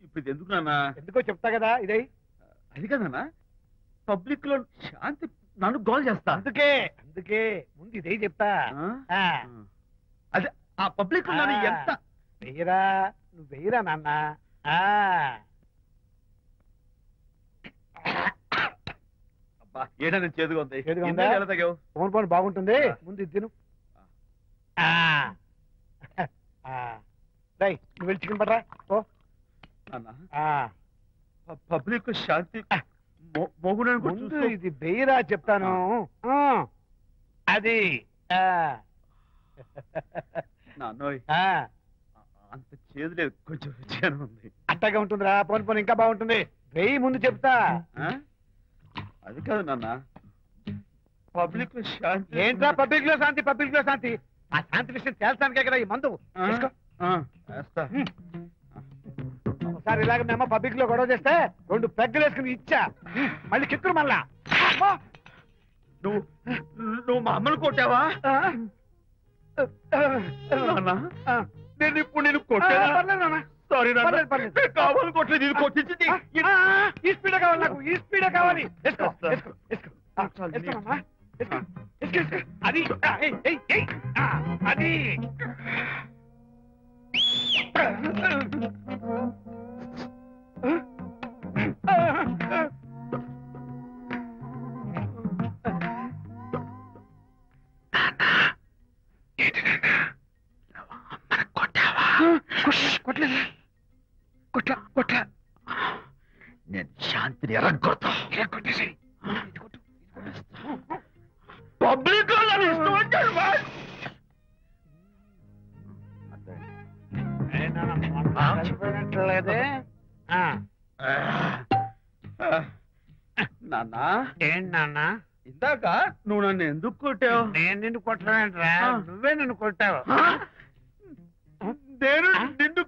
ఇప్పుడు ఇది ఎందుకు నాన్న? ఎందుకో చెప్తా కదా ఇదే. అది కదన్నా, పబ్లిక్ లో శాంతి నన్ను గోల్ చేస్తా. అందుకే ముందు ఇదే చెప్తా. అదే ఆ పబ్లిక్ లో ఎంత వెయ్యరా, నువ్వు వెయ్యరా నాన్న. ఏదైనా చేదుగా ఉంది. ఫోన్ ఫోన్ బాగుంటుంది, ముందు ఇది తిను. నువ్వు వెళ్ళి చికెన్ పడరా. పబ్లిక్ శాంతి ముందు ఇది వెయ్యరా చెప్తాను. అది అంత చేదు లేదు, కొంచెం రుచిగానే ఉంది. అట్టగా ఉంటుందిరా. పోను పోను ఇంకా బాగుంటుంది. వెయ్యి ముందు చెప్తా. అది కాదు నాన్న, పబ్లిక్ లో శాంతి. ఏంట్రా పబ్లిక్ లో శాంతి? పబ్లిక్ లో శాంతి ఆ శాంతి విషయం తేల్చడానికే కదా ఈ మందు. ఒకసారి ఇలాగ మేము పబ్లిక్ లో గొడవ చేస్తే 2 పెగ్గలు వేసుకుని ఇచ్చా. మళ్ళీ కిక్కురు మళ్ళా. నువ్వు మా అమ్మను కొట్టావా? నేను ఇప్పుడు నేను కొట్టాను. సారీ కావాలి కొట్టలేదు, ఇది కొట్టించింది. ఈ స్పీడే కావాలి నాకు, ఈ స్పీడే కావాలి. అది అది కొట్లా నేను శాంతిని ఎరగొడతా. పబ్లిక్ లేదే నాన్న. ఏంటి నాన్న? ఇందాక నువ్వు నన్ను ఎందుకు కొట్టావు? నేను నిన్ను కొట్టలేంట్రా, నువ్వే నన్ను కొట్టావు. నేను నిన్ను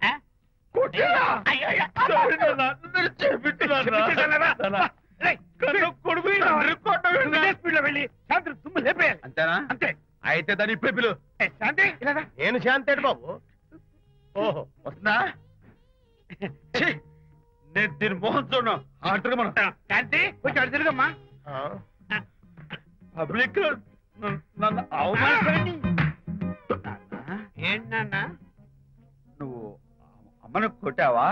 అంతేనా? అంతే. అయితే దాని ఇప్పుడే పిలు. శాంతి నేను శాంతి అంటే బాబు. ఓహో వస్తుందా? నేను దీని మోహన్ చూడను. ఆటగా మనం శాంతి కొంచెం అడు తిరుగమ్మా. పబ్లిక్ నన్ను అవమానించండి. ఏంటి నాన్న? నువ్వు అమ్మను కొట్టావా?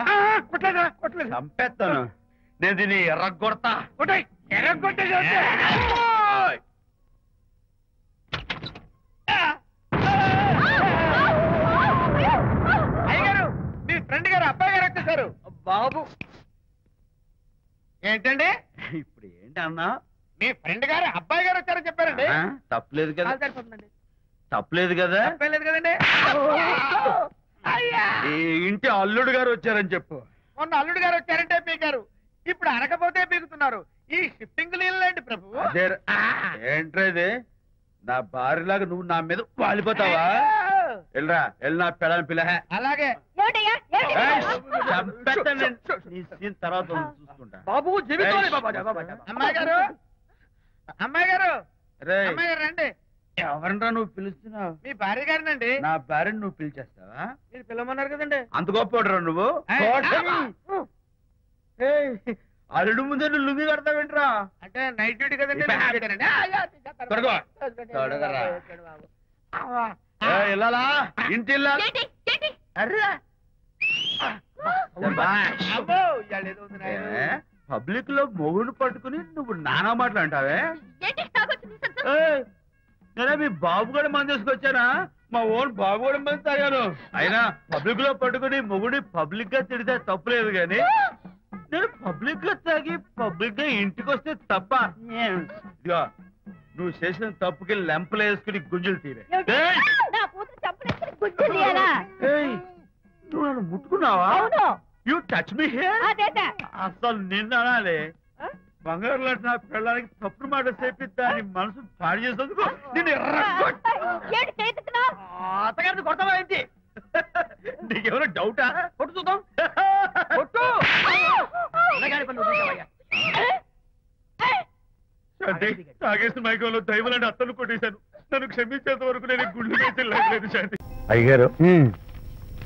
కొట్టలేదు. చంపేస్తాను. నేను దీన్ని ఎర్రగొడతా. ఎర్రగొట్టే అయ్యగారు, మీ ఫ్రెండ్ గారు అబ్బాయి గారు వచ్చేసారు. బాబు ఏంటండి ఇప్పుడు ఏంటి అన్నా? మీ ఫ్రెండ్ గారు అబ్బాయి గారు వచ్చారని చెప్పారండి. తప్పలేదు కదా? తప్పలేదు కదా? తప్పలేదు కదండి. ఈ ఇంటి అల్లుడు గారు వచ్చారని చెప్పు. మొన్న అల్లుడు గారు వచ్చారంటే పీకారు, ఇప్పుడు అనకపోతే పీకుతున్నారు. ఈ షిఫ్టింగ్ నీళ్ళండి ప్రభు. ఏంట్రేది? నా భార్యలాగా నువ్వు నా మీద వాలిపోతావా? వెళ్ళరా, వెళ్ళి నా పెళ్ళని పిల్ల. అలాగే తర్వాత చూసుకుంటా. బాబు అమ్మాయి గారు, అమ్మాయి గారు, అమ్మాయి గారు రండి. ఎవరన్నా నువ్వు పిలుస్తున్నావు? మీ భార్య గారినండి. నా భార్యను నువ్వు పిలిచేస్తావా? మీరు పిలవమన్నారు కదండి. అంత గొప్ప నువ్వు? అల్లుడు ముందే నువ్వు లుంగి కడతావేంట్రా? అంటే నైట్ డ్యూటీ కదండి. వెళ్ళాలా? ఇంటి పబ్లిక్ లో మొగుడు పట్టుకుని నువ్వు నానా మాటలు అంటావే? నేనే మీ బాబు కూడా మంది తీసుకొచ్చానా? మా ఓన్ బాబు కూడా మంది తాగాను. అయినా పబ్లిక్ లో పట్టుకుని మొగుడి పబ్లిక్ గా తిడితే తప్పులేదు గాని నేను పబ్లిక్ గా తాగి పబ్లిక్ గా ఇంటికి వస్తే తప్ప. ఇదిగో నువ్వు చేసిన తప్పుకి లెంపలు వేసుకుని గుంజులు తీరే. నువ్వు నన్ను ముట్టుకున్నావా? You touch me here. అసలు నిన్ను అనాలి. బంగారు లాంటి నా పిల్లలకి తప్పుడు మాట చెప్పి దాని మనసు పాడు చేసేందుకు నేను అత్తగారిని కొడతావా ఏంటి? నీకేమైనా డౌటా? కొట్టు చూద్దాం. కొట్టు. తాగేసిన మైకంలో దైవలాంటి అత్తను కొట్టేశాను. నన్ను క్షమించేంత వరకు నేను గుళ్ళు వేసి లేదు శాంతి. అయ్యగారు,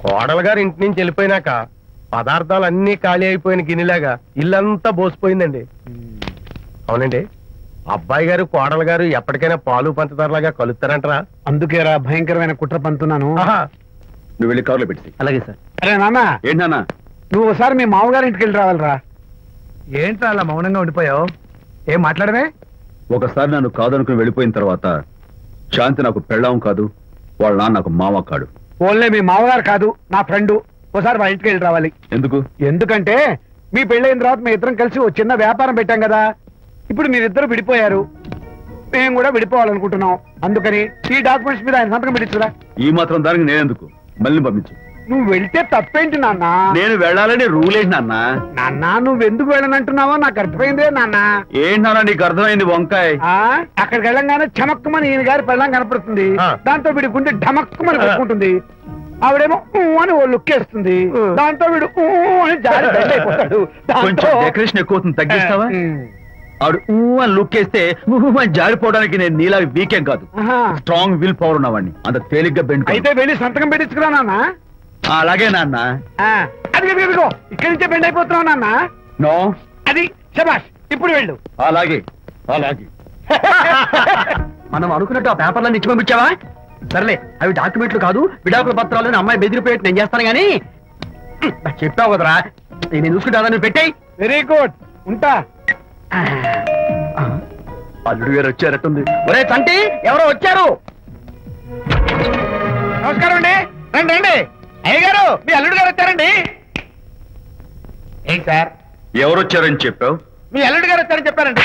కోడలు గారు ఇంటి నుంచి వెళ్ళిపోయినాక పదార్థాలు అన్ని ఖాళీ అయిపోయిన గిన్నెలాగా ఇల్లంతా బోసిపోయిందండి. అవునండి, అబ్బాయి గారు కోడలు గారు ఎప్పటికైనా పాలు పంచదారలాగా కలుస్తారంటరా? అందుకేరా భయంకరమైన కుట్ర పంతున్నాను. నువ్వు వెళ్ళి కారులో పెట్టి. అలాగే సార్. అరే నాన్న, ఏంటన్నా? నువ్వు ఒకసారి మీ మామగారి ఇంటికి వెళ్ళి రావాలిరా. ఏంట్రా అలా మౌనంగా ఉండిపోయావు? ఏం మాట్లాడమే? ఒకసారి నన్ను కాదనుకుని వెళ్ళిపోయిన తర్వాత శాంతి నాకు పెళ్ళాం కాదు, వాళ్ళ నాన్న నాకు మామ కాడు. ఓన్లే మీ మామగారు కాదు, నా ఫ్రెండ్. ఒకసారి మా ఇంటికి వెళ్ళి రావాలి. ఎందుకు? ఎందుకంటే మీ పెళ్ళైన తర్వాత మీ ఇద్దరం కలిసి ఓ చిన్న వ్యాపారం పెట్టాం కదా. ఇప్పుడు మీరిద్దరు విడిపోయారు, మేము కూడా విడిపోవాలనుకుంటున్నాం. అందుకని ఈ డాక్యుమెంట్స్ మీద ఆయన సంతకం పెట్టించురా. ఈ మాత్రం దానికి నేనెందుకు? మళ్ళీ పంపించు. నువ్వు వెళ్తే తప్పేంటి నాన్న? నేను వెళ్ళాలని రూల్ ఏంటి నాన్న? నాన్న, నువ్వెందుకు వెళ్ళనంటున్నావో నాకు అర్థమైందే నాన్న. ఏంటి నాన్న నీకు అర్థమైంది వంకాయ? అక్కడికి వెళ్ళంగానే చమక్కుమని ఈయన గారి పెళ్ళం కనపడుతుంది. దాంతో వీడి గుండె ఢమక్కుమని పెట్టుకుంటుంది. ఆవిడేమో అని ఓ లుక్ వేస్తుంది. దాంతో వీడు అని జారి బెండ్ అయిపోతాడు. కొంచెం డెకరేషన్ ఎక్కువ అవుతుంది, తగ్గిస్తావా? ఆడు అని లుక్ వేస్తే అని జారిపోవడానికి నేను నీలా వీకేం కాదు, స్ట్రాంగ్ విల్ పవర్ ఉన్నవాడిని. అంత తేలిగ్గా బెండ్ అయితే వెళ్ళి సంతకం పెట్టించుకురా నాన్న. అలాగే నాన్న. అది ఇదిగో ఇక్కడి నుంచే బెండ్ అయిపోతున్నావు నాన్న. నో, అది శబాష్, ఇప్పుడు వెళ్ళు. అలాగే అలాగే. మనం అనుకున్నట్టు ఆ పేపర్లను ఇచ్చి పంపించావా? సర్లే, అవి డాక్యుమెంట్లు కాదు, విడాకుల పత్రాలు. అమ్మాయి బెదిరిపోయేట్టు నేను చేస్తాను గానీ చెప్పావు కదరా, నేను చూసుకుంటా. నువ్వు పెట్టాయి. వెరీ గుడ్, ఉంటా. అల్లుడు గారు వచ్చారట్టుంది. ఒరే తంటి, ఎవరో వచ్చారు. నమస్కారం అండి. రండి రండి. అయ్యగారు, మీ అల్లుడు గారు వచ్చారండి. ఏంటి సార్? ఎవరు వచ్చారని చెప్పావు? మీ అల్లుడు గారు వచ్చారని చెప్పారండి.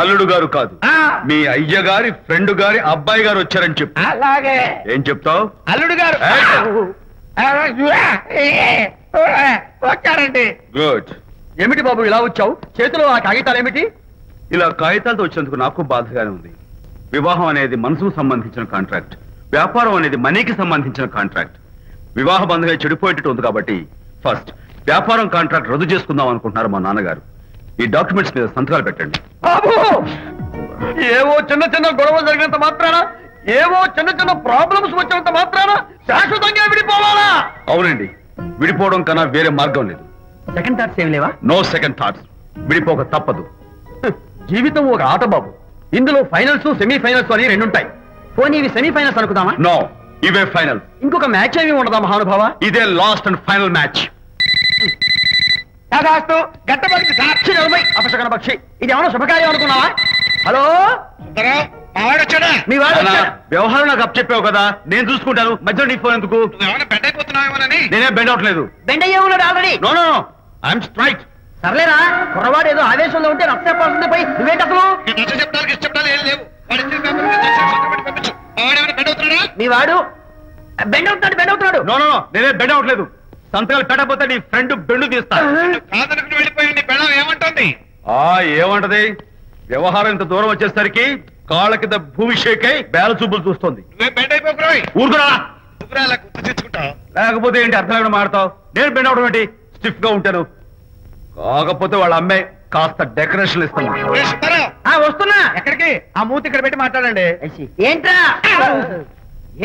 అల్లుడు గారు కాదు, మీ అయ్య గారి ఫ్రెండ్ గారి అబ్బాయి గారు వచ్చారని చెప్పు. అలాగే. ఏం చెప్తావు? అల్లుడు గారు వచ్చారండి. గుడ్. ఏమిటి బాబు ఇలా వచ్చావు? చేతిలో ఆ కాగితాలు ఏమిటి? ఇలా కాగితాలతో వచ్చినందుకు నాకు బాధగానే ఉంది. వివాహం అనేది మనసుకు సంబంధించిన కాంట్రాక్ట్, వ్యాపారం అనేది మనీకి సంబంధించిన కాంట్రాక్ట్. వివాహ బంధంగా చెడిపోయేటట్టు ఉంది కాబట్టి ఫస్ట్ వ్యాపారం కాంట్రాక్ట్ రద్దు చేసుకుందాం అనుకుంటున్నారు మా నాన్నగారు. ఈ డాక్యుమెంట్స్ మీద సంతకాలు పెట్టండి. బాబు, ఏవో చిన్న చిన్న గొడవలు జరిగినంత మాత్రాన, ఏవో చిన్న చిన్న ప్రాబ్లమ్స్ వచ్చినంత మాత్రాన శాశ్వతంగా విడిపోవాలా? అవునండి, విడిపోవడం కన్నా వేరే మార్గం లేదు. సెకండ్ థాట్స్ ఏమి లేవా? No second thoughts. విడిపోక తప్పదు. జీవితం ఒక ఆట బాబు. ఇందులో ఫైనల్స్, సెమీఫైనల్స్ అని రెండుంటాయి. పోనీ ఇవి సెమీఫైనల్స్ అనుకుందామా? నో, ఇవే ఫైనల్. ఇంకొక మ్యాచ్ ఏమి ఉండదా మహానుభావ? ఇదే లాస్ట్ అండ్ ఫైనల్ మ్యాచ్. అపశకన పక్షి, ఇది ఏమన్నా శుభకార్యం అనుకున్నావా? హలో, మీ వాడు వచ్చాడా? వ్యవహారం నాకు అప్ చెప్పావు కదా, నేను చూసుకుంటాను. మధ్యలో నీ ఫోన్ ఎందుకు? నేనే బెండ్ అవట్లేదు. బెండ్ అయ్యే ఉన్నాడు already. No no no, I'm straight. సర్లేరా, కుర్రవాడు ఏదో ఆవేశంలో ఉంటే రక్త చెప్పాల్సింది పోయి నువ్వేంటి అసలు? మీ వాడు బెండ్ అవుతున్నాడు, బెండ్ అవుతున్నాడు. నో నో నో, నేనే బెండ్ అవట్లేదు. సంతకాలు పెట్టకపోతే నీ ఫ్రెండ్ బెండు తీస్తా. ఏమంటుంది? ఏమంటది? వ్యవహారం ఇంత దూరం వచ్చేసరికి కాళ్ళ కింద భూమి షేక్ అయి బేల చూపులు చూస్తుంది. ఊరుకురా, లేకపోతే ఏంటి అర్థం లేకుండా మాడతావు? నేను బెండ్ అవడం ఏంటి? స్టిఫ్ గా ఉంటాను. కాకపోతే వాళ్ళ అమ్మాయి కాస్త డెకరేషన్ ఇస్తాను. వస్తున్నా. ఎక్కడికి? ఆ మూతి ఇక్కడ పెట్టి మాట్లాడండి. ఏంట్రా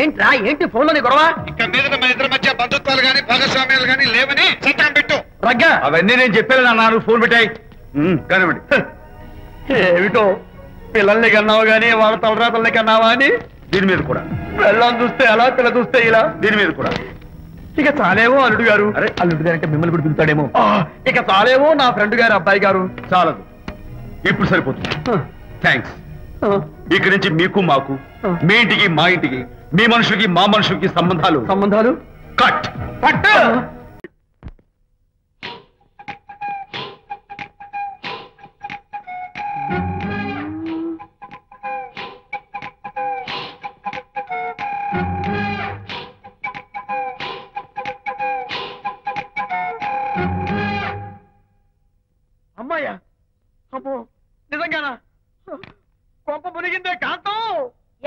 ఏంట్రా ఏంటి ఫోన్ లోని గొడవ? ఇక్కడ మీద మన ఇద్దరి మధ్య బంధుత్వాలు గాని భాగస్వామ్యాలు గాని లేవని సంతకం పెట్టు. రగ్గా అవన్నీ నేను చెప్పాను నాన్న, ఫోన్ పెట్టాయి కానివ్వండి. ఏమిటో పిల్లల్ని కన్నావు గానీ వాళ్ళ తలరాతల్ని కన్నావా అని. దీని మీద కూడా పిల్లల్ని చూస్తే అలా, పిల్ల చూస్తే ఇలా. దీని మీద కూడా ఇక చాలేమో అల్లుడు గారు. అరే, అల్లుడు గారు అంటే మిమ్మల్ని కూడా పిలుతాడేమో. ఇక చాలేమో నా ఫ్రెండ్ గారు అబ్బాయి గారు. చాలదు, ఇప్పుడు సరిపోతుంది. థ్యాంక్స్. ఇక్కడి నుంచి మీకు మాకు, మీ ఇంటికి మా ఇంటికి, మీ మనుషులకి మా మనుషులకి సంబంధాలు కట్. అమ్మాయ్యా, అమ్మో నిజంగానా? కొంప మునిగిందే కాంతం.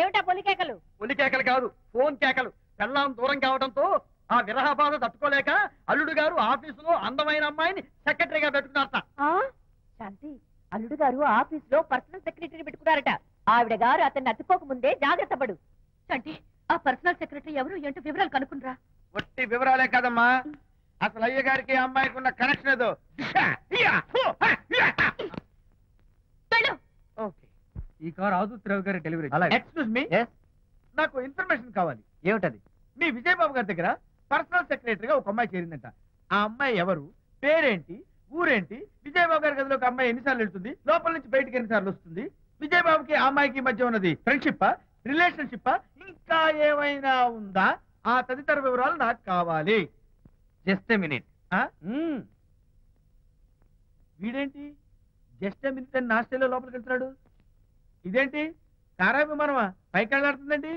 ఏమిటా పొలికేకలు? పులి కేకలు కాదు, ఫోన్ కేకలు. పెళ్ళాం దూరం కావడంతో ఆ విరహ బాధ తట్టుకోలేక అల్లుడు గారు ఆఫీసులో అందమైన అమ్మాయిని సెక్రటరీగా పెట్టుకున్నారట. శాంతి, అల్లుడు గారు ఆఫీసులో పర్సనల్ సెక్రటరీ పెట్టుకున్నారట. ఆవిడ గారు అతన్ని అతుక్కోక ముందే జాగ్రత్త పడు. శాంతి, ఆ పర్సనల్ సెక్రటరీ ఎవరు ఏంటో వివరాలు కనుక్కునరా. ఒట్టి వివరాలే కాదమ్మా, అసలు అయ్య గారికి అమ్మాయికి ఉన్న కనెక్షన్ ఏదో. ఓకే, ఈ కార్ ఆదుత్రావు గారి డెలివరీ. ఎక్స్క్యూజ్ మీ, నాకు ఇన్ఫర్మేషన్ కావాలి. ఏమిటది? మీ విజయబాబు గారి దగ్గర పర్సనల్ సెక్రటరీగా ఒక అమ్మాయి చేరిందంట. ఆ అమ్మాయి ఎవరు, పేరేంటి, ఊరేంటి, విజయబాబు గారి గదిలోకి అమ్మాయి ఎన్నిసార్లు వెళ్తుంది, లోపల నుంచి బయటికి ఎన్నిసార్లు వస్తుంది, విజయబాబుకి ఆ అమ్మాయికి మధ్య ఉన్నది ఫ్రెండ్షిప్, రిలేషన్షిప్, ఇంకా ఏమైనా ఉందా, ఆ తదితర వివరాలు నాకు కావాలి. Just minute. వీడేంటి జస్ట్ మినిట్ అని నాస్టేలో లోపలికి వెళ్తున్నాడు? ఇదేంటి కారా విమానమా పైకి వెళ్ళాడుతుందండి?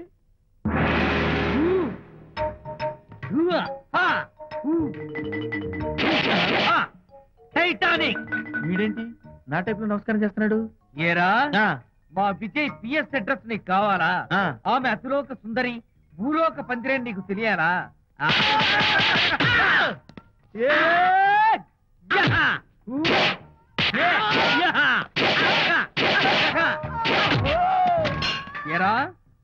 టైటానిక్. వీడేంటి నా టైప్ లో నమస్కారం చేస్తున్నాడు? ఏరా, మా విజయ్ పిఎస్ అడ్రస్ నీకు కావాలా? ఆమె అతిలోక సుందరి, భూలోక పందిరే నీకు తెలియాలా? ఏరా,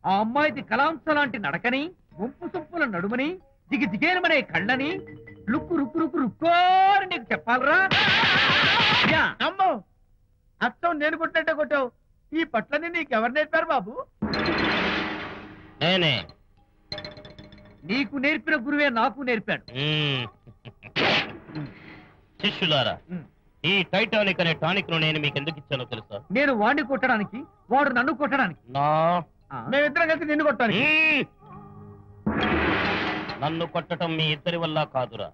ఆ అమ్మాయిది కలాంస లాంటి నడకని, వంపు సొప్పుల నడుమని, దిగి దిగేనమనే కళ్ళని, లుక్కు రుక్కు రుక్కు రుక్కోని నీకు చెప్పాలరా? అమ్మో, అత్తం నేను కొట్టినట్టే కొట్టావు. ఈ పట్లని నీకెవరు నేర్పారు బాబు? నేనే. నీకు నేర్పిన గురువే నాకు నేర్పాడు. శిష్యులారా, ఈ టైటానిక్ అనే టానిక్ ను నేను మీకు ఎందుకు ఇచ్చానో తెలుసా? నేను వాడిని కొట్టడానికి, వాడు నన్ను కొట్టడానికి. మేమిద్దరం కలిసి నిన్ను కొట్టాను. నన్ను కొట్టడం మీ ఇద్దరి వల్ల కాదురా.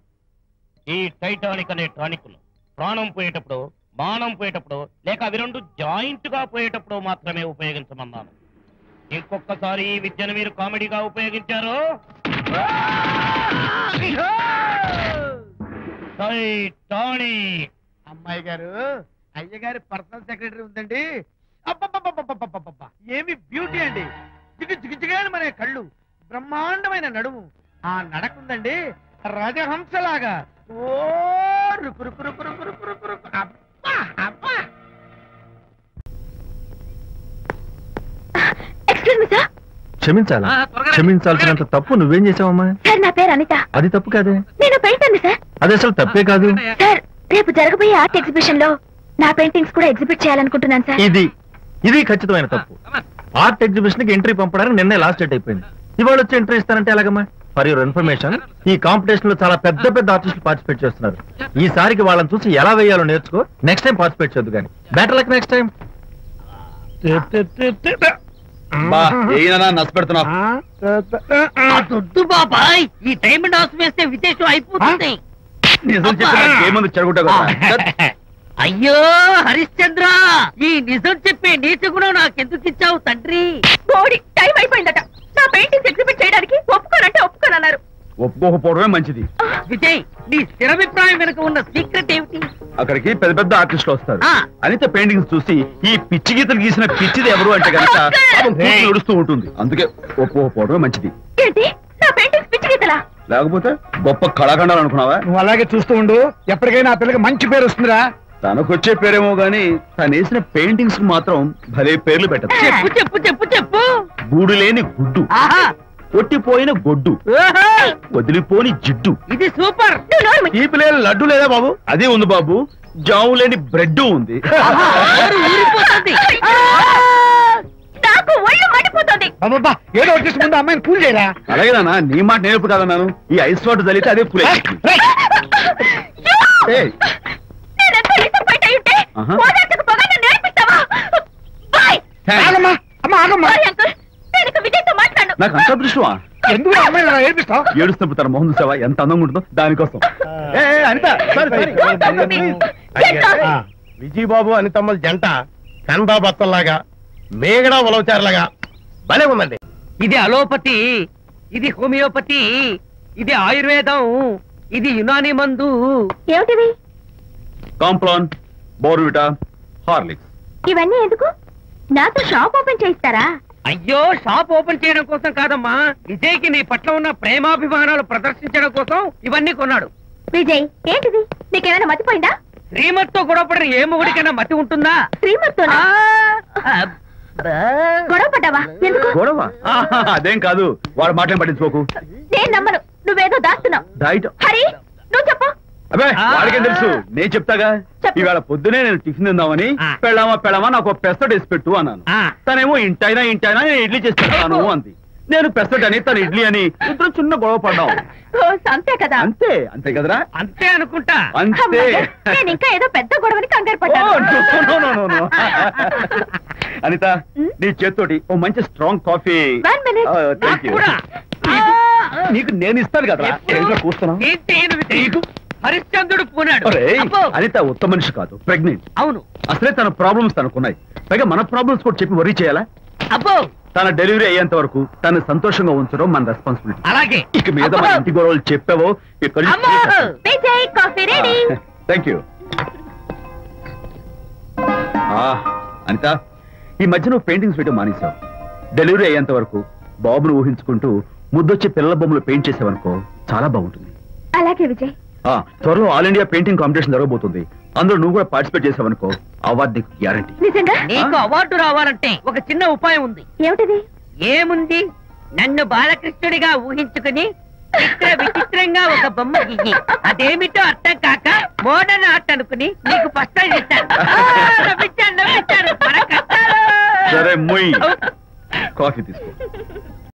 ఈ టైటానిక్ అనే టానిక్ ను ప్రాణం పోయేటప్పుడు, మానం పోయేటప్పుడు, లేక అవి రెండు జాయింట్ గా పోయేటప్పుడు మాత్రమే ఉపయోగించమన్నాను. ఇంకొకసారి ఈ విద్యను మీరు కామెడీగా ఉపయోగించారు, టైటానిక్. అమ్మాయి గారు, అయ్య గారి పర్సనల్ సెక్రటరీ ఉందండి. అబ్బబ్బబ్బబ్బబ్బబ్బబ్బ, ఏమి బ్యూటీ అండి! జిగుజిగుజిగాని మన కళ్ళు, బ్రహ్మాండమైన నడుము, ఆ నడకుందండి రాజహంసలాగా. ఓ రుకు రుకు రుకు రుకు రుకు రుకు రుకు. అబ్బా అబ్బా. Excuse me sir. క్షమించాలా? క్షమించాల్సినంత తప్పు నువ్వేం చేసావమ్మా? సార్, నా పేరు అనిత. అది తప్పు కాదే. నేను పెయింటర్ సార్. అది అసలు తప్పే కాదు సార్. రేపు జరగబోయే ఆర్ట్ ఎగ్జిబిషన్ లో నా పెయింటింగ్స్ కూడా ఎగ్జిబిట్ చేయాలనుకుంటున్నాను సార్. ఇది ఖచ్చితమైన తప్పు. ఆర్ట్ ఎగ్జిబిషన్ కి ఎంట్రీ పంపడానికి నిన్నే లాస్ట్ డేట్ అయిపోయింది. ఇవాళ వచ్చి ఎంట్రీ ఇస్తానంటే ఎలాగమ్మా? ఫర్ యువర్ ఇన్ఫర్మేషన్, ఈ కాంపిటీషన్ లో చాలా పెద్ద పెద్ద ఆర్టిస్టులు పార్టిసిపేట్ చేస్తున్నారు. ఈసారికి వాళ్ళని చూసి ఎలా వేయాలో నేర్చుకో. నెక్స్ట్ టైం పార్టిసిపేట్ చేయొద్దు కానీ. Better luck next time. దొడ్డు బాబాయ్, ఈ డైమండ్ హౌస్ వేస్తే విదేశం అయిపోతుంది. అయ్యో హరిశ్చంద్ర, ఈ నిజం చెప్పే నీచ గుణం నాకెందుకు ఇచ్చావు తండ్రి? బోడి టైం అయిపోయిందట. నా పెయింటింగ్స్ ఎగ్జిబిట్ చేయడానికి ఒప్పుకోనంటే ఒప్పుకోనన్నారు. ఒప్పుకోకపోవడమే మంచిది. విజయ్, నీ స్థిరాభిప్రాయం వెనుక ఉన్న సీక్రెట్ ఏమిటి? అక్కడికి పెద్ద పెద్ద ఆర్టిస్టులు వస్తారు. అనిత పెయింటింగ్స్ చూసి ఈ పిచ్చి గీతలు గీసిన పిచ్చిది ఎవరు అంటే కనుక నడుస్తూ ఉంటుంది. అందుకే ఒప్పుకోకపోవడమే మంచిది. ఏంటి, నా పెయింటింగ్స్ పిచ్చి గీతలా? లేకపోతే గొప్ప కళాఖండాలు అనుకున్నావా? నువ్వు అలాగే చూస్తూ ఉండు, ఎప్పటికైనా ఆ పిల్లకి మంచి పేరు వస్తుందిరా. తనకొచ్చే పేరేమో గాని తను వేసిన పెయింటింగ్స్ మాత్రం భలే పేర్లు పెట్టదు. చెప్పు చెప్పు చెప్పు చెప్పు. గూడు లేని గుడ్డు, కొట్టిపోయిన గొడ్డు, వదిలిపోని జిడ్డు. ఇది సూపర్. తీపి లేని లడ్డు లేదా బాబు? అదే ఉంది బాబు. జాము లేని బ్రెడ్ ఉంది. నాకు ఒళ్ళు మండిపోతుంది. అబ్బబ్బా, ఏదో వచ్చేసి ముందు అమ్మాయిని పూజ చేయరా. అలాగే నాన్న, నీ మాట నేర్పు కాదన్నాను. ఈ ఐస్ వాటర్ తలితే అదే పూలే. నాకు అంత దృష్టమా? ఎందుకు అమ్మాయిని ఏడిపిస్తావు? ఏడుస్తున్నప్పుడు తన మొహం చూసావా ఎంత అందంగా ఉంటుందో? దానికోసం. విజయబాబు అనితమ్మల జంట కన్బాబత్తల్లాగా మేగడా ఉలవచారులాగా భలే ఉందండి. ఇది అలోపతి, ఇది హోమియోపతి, ఇది ఆయుర్వేదం, ఇది యునాని మందు. ఏమిటివి? Complan, Bournvita, Horlicks. ఇవన్నీ ఎందుకు? నాతో షాప్ ఓపెన్ చేయిస్తారా? అయ్యో, షాప్ ఓపెన్ చేయడం కోసం కాదమ్మా, విజయ్కి నీ పట్ల ఉన్న ప్రేమాభిమానాలు ప్రదర్శించడం కోసం ఇవన్నీ కొన్నాడు. విజయ్, ఏంటిది? నీకేమైనా మతిపోయిందా? శ్రీమతితో గొడవపడిన ఏ మొగుడికైనా మతి ఉంటుందా? శ్రీమతితో గొడవ పడ్డావా? ఎందుకు గొడవ? అదేం కాదు, వాడు మాటలు పట్టించుకోకు. నేను నమ్మను. నువ్వేదో దాస్తున్నావు. డైట్ హరి, నువ్వు చెప్పు. అబ్బే వాడికేం తెలుసు నేను చెప్తాగా. ఇవాళ పొద్దునే నేను టిఫిన్ తిందామని పెళ్ళామా నాకు పెసరట్ వేసి పెట్టు అన్నాను. తనేమో ఇంటైనా నేను ఇడ్లీ చేసి పెడతాను అంది. నేను పెసరట్ అని తను ఇడ్లీ అని ఇద్దరు చిన్న గొడవ పడ్డాం. అంతే కదా? అంతే కదరా? అంతే అనుకుంటా. అంతే. నేను ఇంకా ఏదో పెద్ద గొడవని కంగారు పడ్డాను. అనిత నీ చేత్తోటి ఓ మంచి స్ట్రాంగ్ కాఫీ. నీకు నేను ఇస్తాను కదరా. కూర్చున్నా. హరిశ్చంద్రుడు పూనాడు. అనిత ఉత్తమ మనిషి కాదు, ప్రెగ్నెంట్. అవును. అసలే తన ప్రాబ్లమ్స్ తనకున్నాయి, పైగా మన ప్రాబ్లమ్స్ కూడా చెప్పి వరీ చేయాలా? అబ్బో తన డెలివరీ అయ్యేంత వరకు తను సంతోషంగా ఉంచడం మన రెస్పాన్సిబిలిటీ. అలాగే. ఇక మీద మన ఇంటి గొడవలు చెప్పావో థ్యాంక్ యూ. అనిత ఈ మధ్య నువ్వు పెయింటింగ్స్ వేయడం మానేశావు. డెలివరీ అయ్యేంత వరకు బాబును ఊహించుకుంటూ ముద్దొచ్చి పిల్లల బొమ్మలు పెయింట్ చేసావనుకో చాలా బాగుంటుంది. అలాగే విజయ్. త్వరలో ఆల్ ఇండియా పెయింటింగ్ కాంపిటీషన్ జరగబోతుంది. అందులో నువ్వు కూడా పార్టిసిపేట్ చేసావనుకో అవార్డు నీకు గ్యారంటీ. నిజంగా? నీకు అవార్డు రావాలంటే ఒక చిన్న ఉపాయం ఉంది. ఏమిటిది? ఏముంది, నన్ను బాలకృష్ణుడిగా ఊహించుకుని విచిత్రంగా ఒక బొమ్మ గీయి అదేమిటో అర్థం కాక మోడర్న్ ఆర్ట్ అనుకుని నీకు ఫస్ట్ ప్రైజ్ ఇస్తాను. సరే మొయ్ కాఫీ తీసుకో.